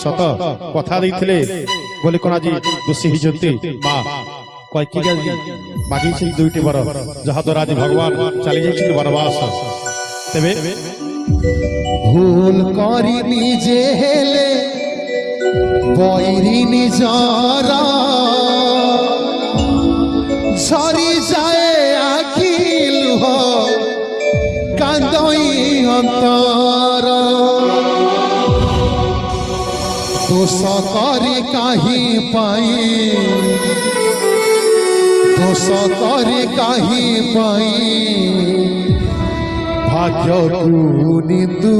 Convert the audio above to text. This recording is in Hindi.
सत कथा देइथिले बोले कोन आज दोषी हिजंती मां कय कि मागी छी दुईटी बर जहा द्वारा आज भगवान चली जाइछिन वनवास तबे भूल करी निजे हेले बैरी निजरा झरी जाए आखिल हो कांदई अंतर दोष करे काहि पाई दोष करे काहि पाई भाग्य निंदु